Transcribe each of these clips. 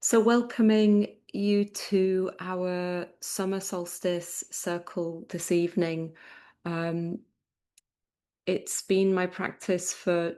So, welcoming you to our summer solstice circle this evening. Um, it's been my practice for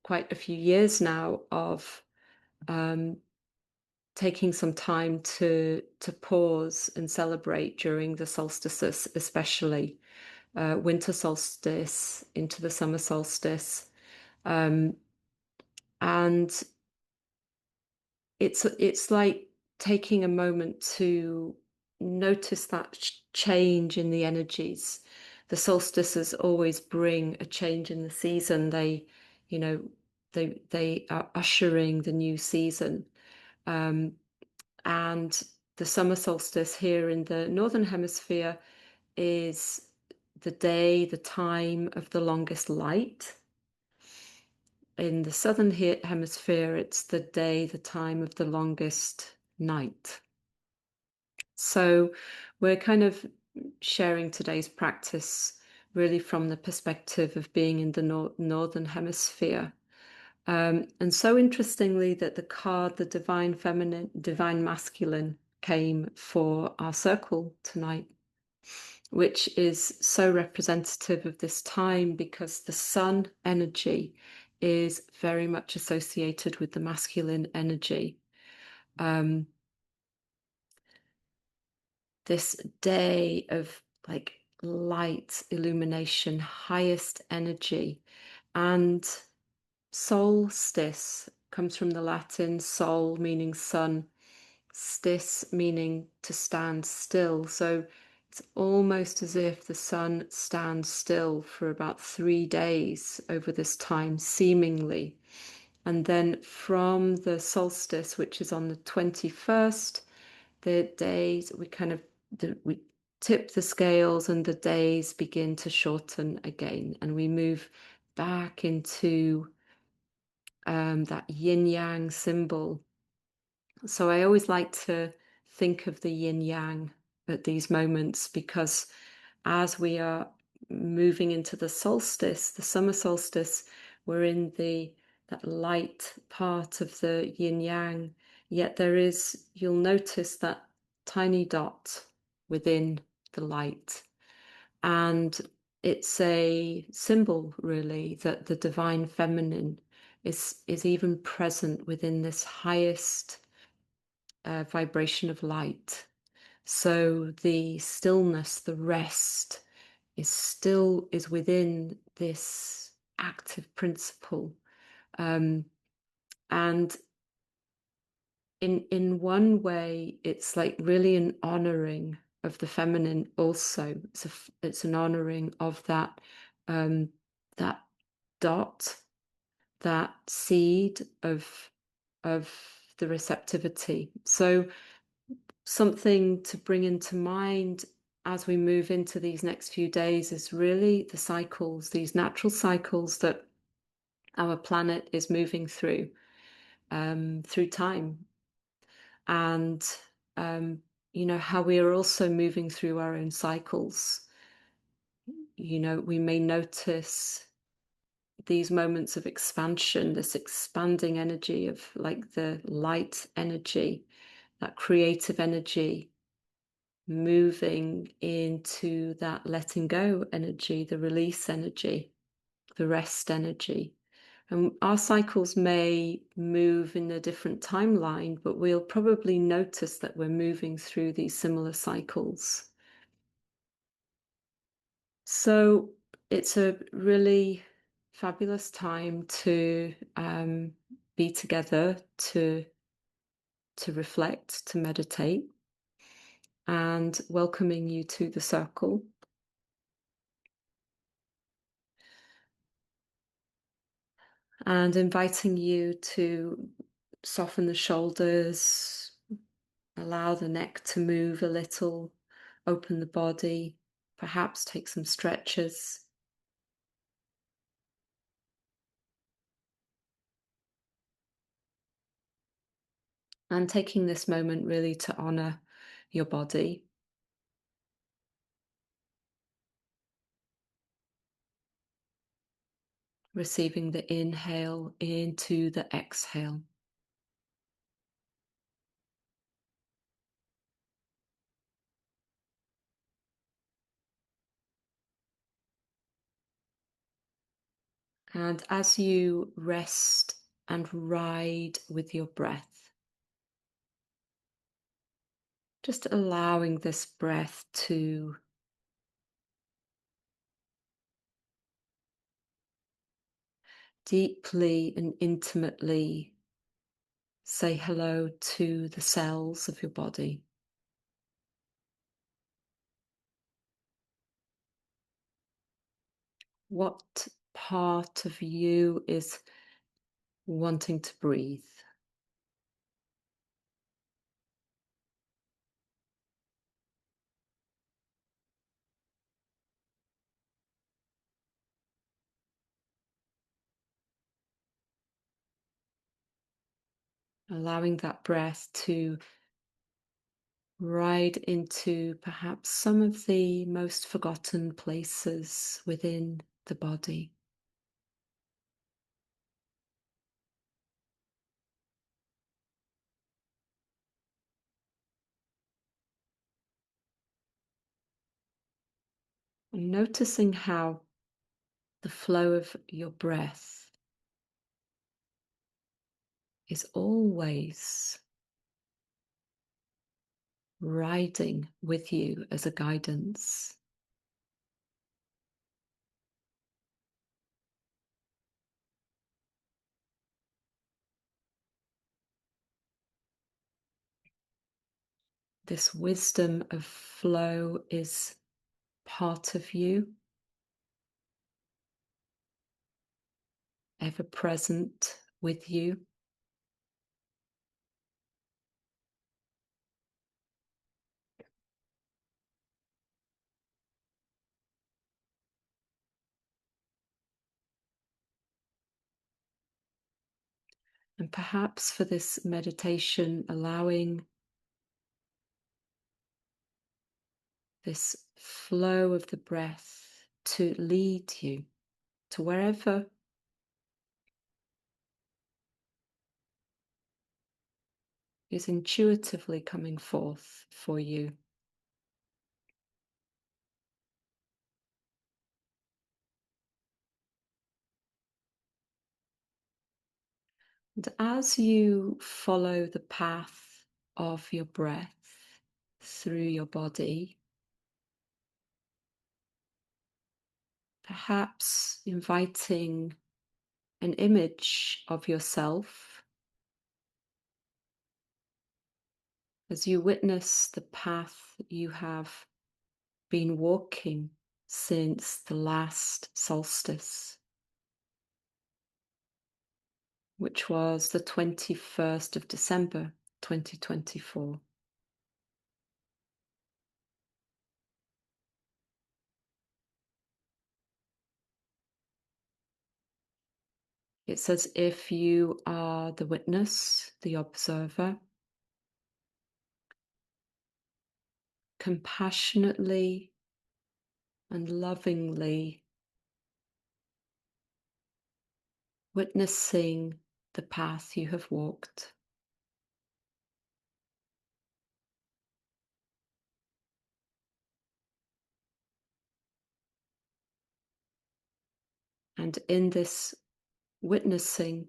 quite a few years now of um, taking some time to pause and celebrate during the solstices, especially winter solstice into the summer solstice, um, and it's like taking a moment to notice that change in the energies. The solstices always bring a change in the season. You know, they are ushering the new season. Um, and the summer solstice here in the northern hemisphere is the time of the longest light. In the southern hemisphere, it's the time of the longest night. So we're kind of sharing today's practice really from the perspective of being in the northern hemisphere. And so interestingly, that the card, the divine feminine, divine masculine, came for our circle tonight, which is so representative of this time because the sun energy is very much associated with the masculine energy. Um, this day of like light, illumination, highest energy, and solstice comes from the Latin sol meaning sun, stis meaning to stand still. So it's almost as if the sun stands still for about 3 days over this time, seemingly. And then from the solstice, which is on the 21st, the days we tip the scales and the days begin to shorten again, and we move back into that yin yang symbol. So I always like to think of the yin yang at these moments because as we are moving into the solstice, the summer solstice, we're in the that light part of the yin yang. Yet you'll notice that tiny dot within the light. And it's a symbol, really, that the divine feminine is even present within this highest vibration of light. So the stillness, the rest is within this active principle. Um, and in one way, it's like really an honoring of the feminine also. It's an honoring of um, that dot, that seed of the receptivity. So something to bring into mind as we move into these next few days is really the cycles, these natural cycles that our planet is moving through time, and how we are also moving through our own cycles. We may notice these moments of expansion, this expanding energy of like the light energy, that creative energy moving into that letting go energy, the release energy, the rest energy. And our cycles may move in a different timeline, but we'll probably notice that we're moving through these similar cycles. So it's a really fabulous time to be together, to reflect, to meditate, and welcoming you to the circle. And inviting you to soften the shoulders, allow the neck to move a little, open the body, perhaps take some stretches. And taking this moment really to honor your body, receiving the inhale into the exhale. And as you rest and ride with your breath, just allowing this breath to deeply and intimately say hello to the cells of your body. What part of you is wanting to breathe? Allowing that breath to ride into perhaps some of the most forgotten places within the body. And noticing how the flow of your breath is always riding with you as a guidance. This wisdom of flow is part of you, ever present with you. And perhaps for this meditation, allowing this flow of the breath to lead you to wherever is intuitively coming forth for you. And as you follow the path of your breath through your body, perhaps inviting an image of yourself as you witness the path you have been walking since the last solstice, which was the 21st of December 2024. It's as if you are the witness, the observer, compassionately and lovingly witnessing the path you have walked. And in this witnessing,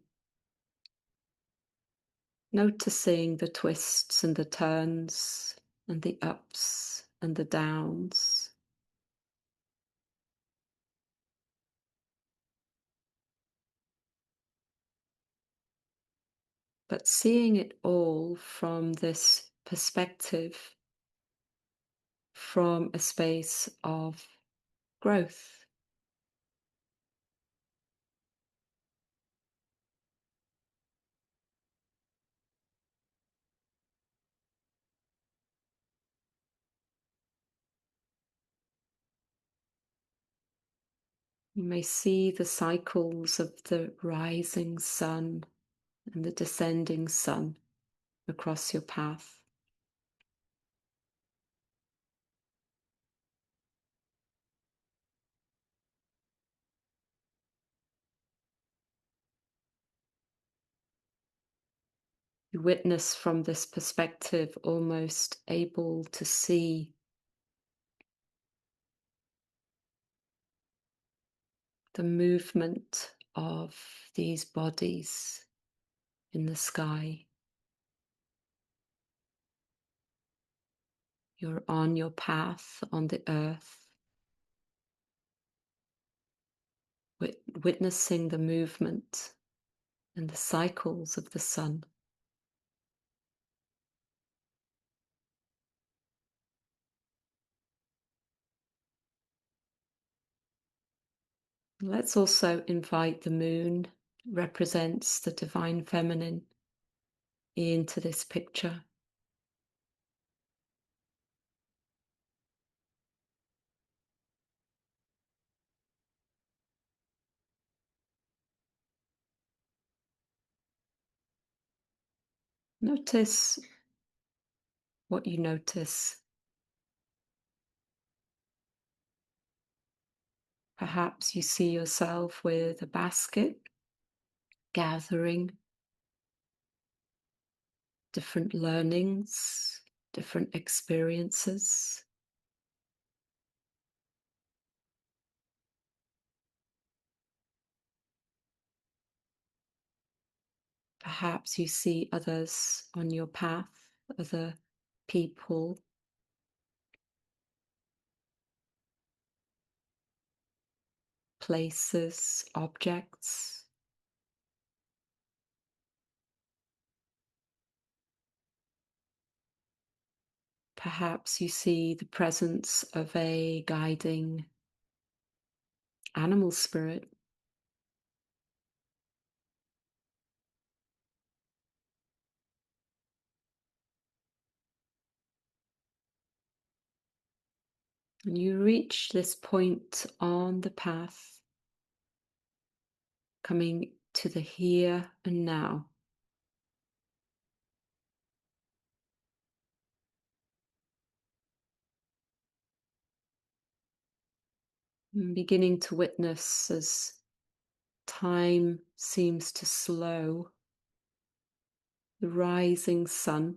noticing the twists and the turns and the ups and the downs, but seeing it all from this perspective, from a space of growth. You may see the cycles of the rising sun and the descending sun across your path. You witness from this perspective, almost able to see the movement of these bodies in the sky. You're on your path on the earth, witnessing the movement and the cycles of the sun. Let's also invite the moon, represents the divine feminine, into this picture. Notice what you notice. Perhaps you see yourself with a basket, gathering different learnings, different experiences. Perhaps you see others on your path, other people, places, objects. Perhaps you see the presence of a guiding animal spirit. And you reach this point on the path, coming to the here and now. And beginning to witness as time seems to slow, the rising sun,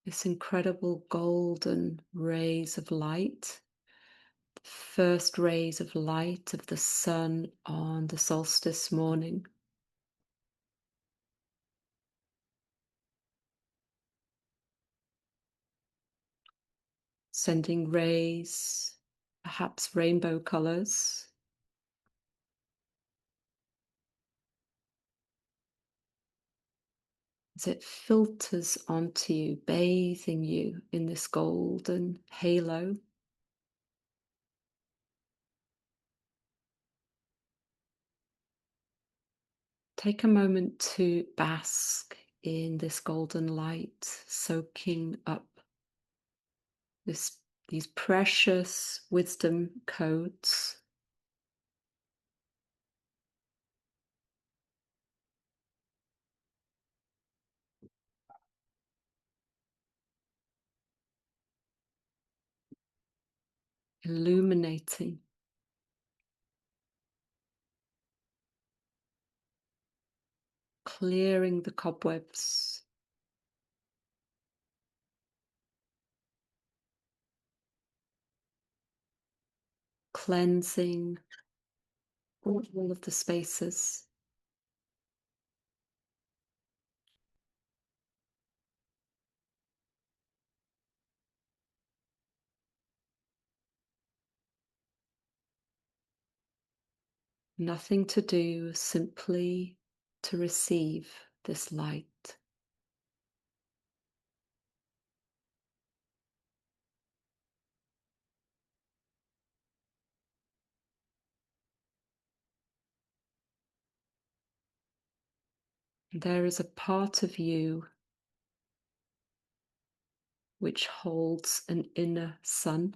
this incredible golden rays of light, the first rays of light of the sun on the solstice morning. Sending rays, perhaps rainbow colors, as it filters onto you, bathing you in this golden halo. Take a moment to bask in this golden light, soaking up these precious wisdom codes. Illuminating, clearing the cobwebs, cleansing all of the spaces. Nothing to do, simply to receive this light. There is a part of you which holds an inner sun.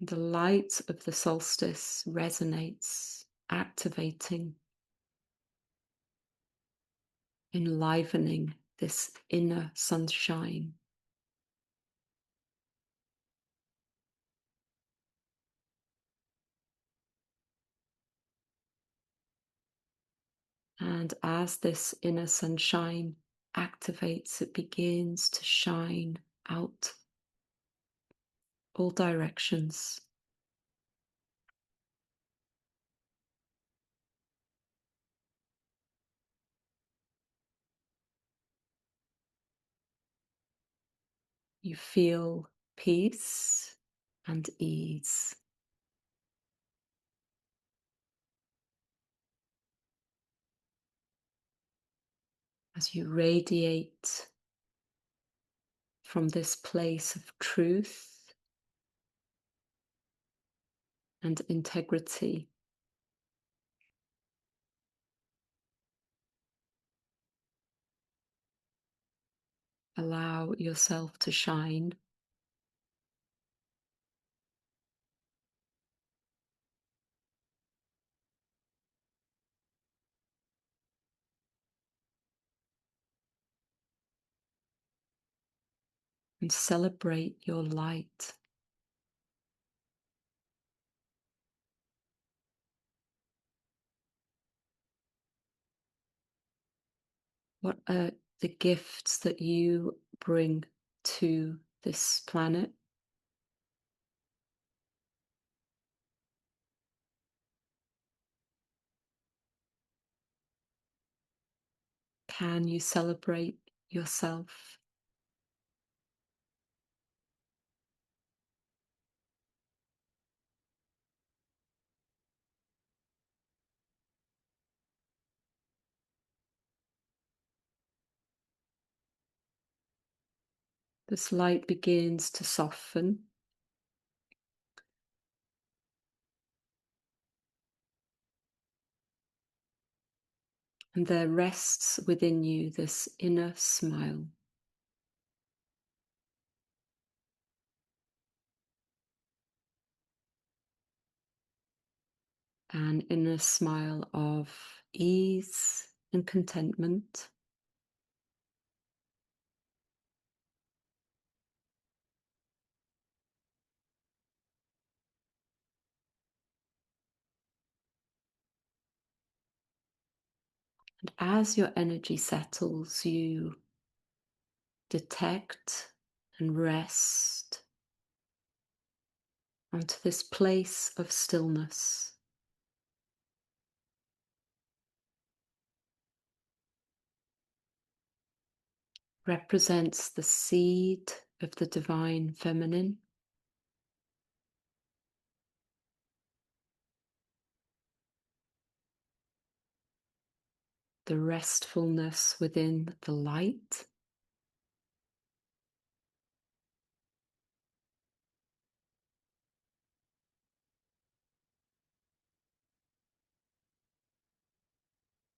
The light of the solstice resonates, activating, enlivening this inner sunshine. And as this inner sunshine activates, it begins to shine out all directions. You feel peace and ease as you radiate from this place of truth and integrity. Allow yourself to shine. And celebrate your light. What are the gifts that you bring to this planet? Can you celebrate yourself? This light begins to soften, and there rests within you this inner smile. An inner smile of ease and contentment. And as your energy settles, you detect and rest onto this place of stillness. Represents the seed of the divine feminine, the restfulness within the light,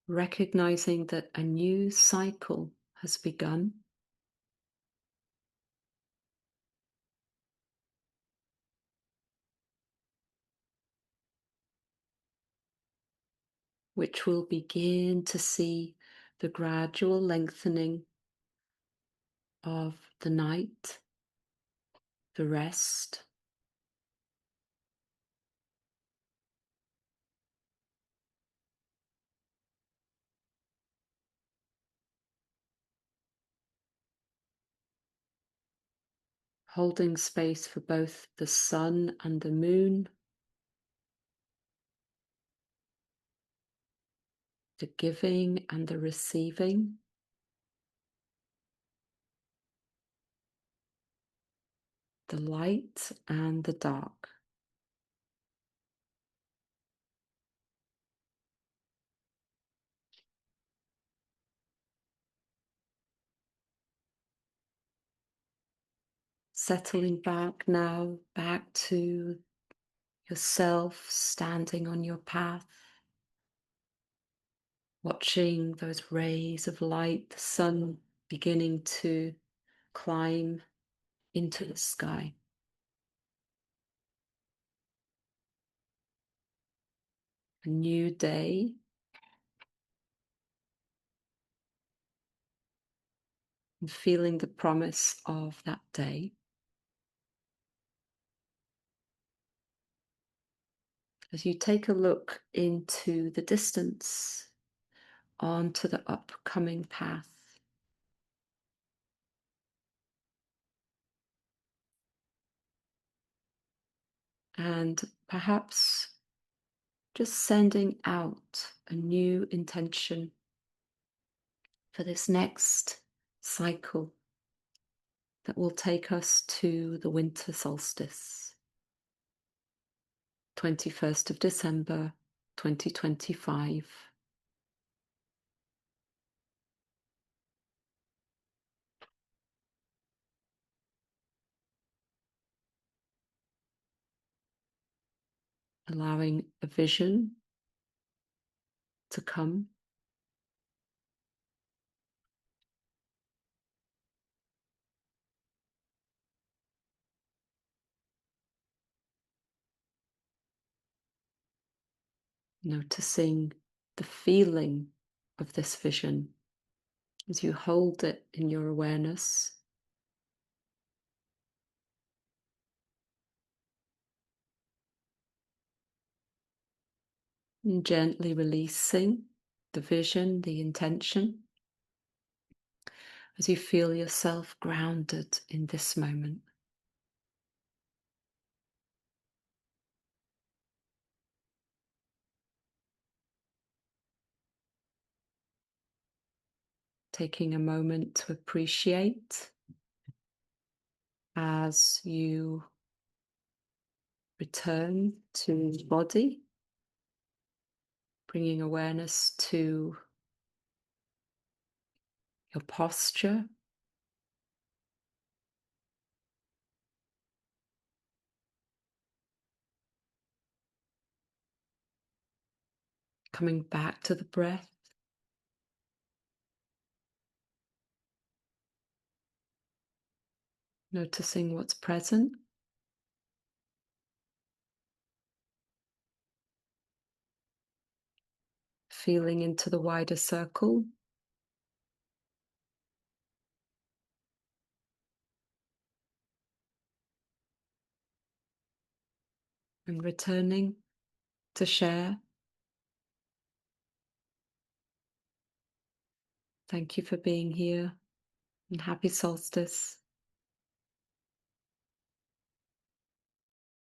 recognizing that a new cycle has begun, which will begin to see the gradual lengthening of the night, the rest, holding space for both the sun and the moon, the giving and the receiving, the light and the dark. Settling back now, back to yourself standing on your path, watching those rays of light, the sun beginning to climb into the sky. A new day, and feeling the promise of that day. As you take a look into the distance, onto the upcoming path, and perhaps just sending out a new intention for this next cycle that will take us to the winter solstice, 21st of December 2025. Allowing a vision to come, noticing the feeling of this vision as you hold it in your awareness, and gently releasing the vision, the intention, as you feel yourself grounded in this moment. Taking a moment to appreciate as you return to the body, bringing awareness to your posture, coming back to the breath, noticing what's present, feeling into the wider circle, and returning to share. Thank you for being here, and happy solstice.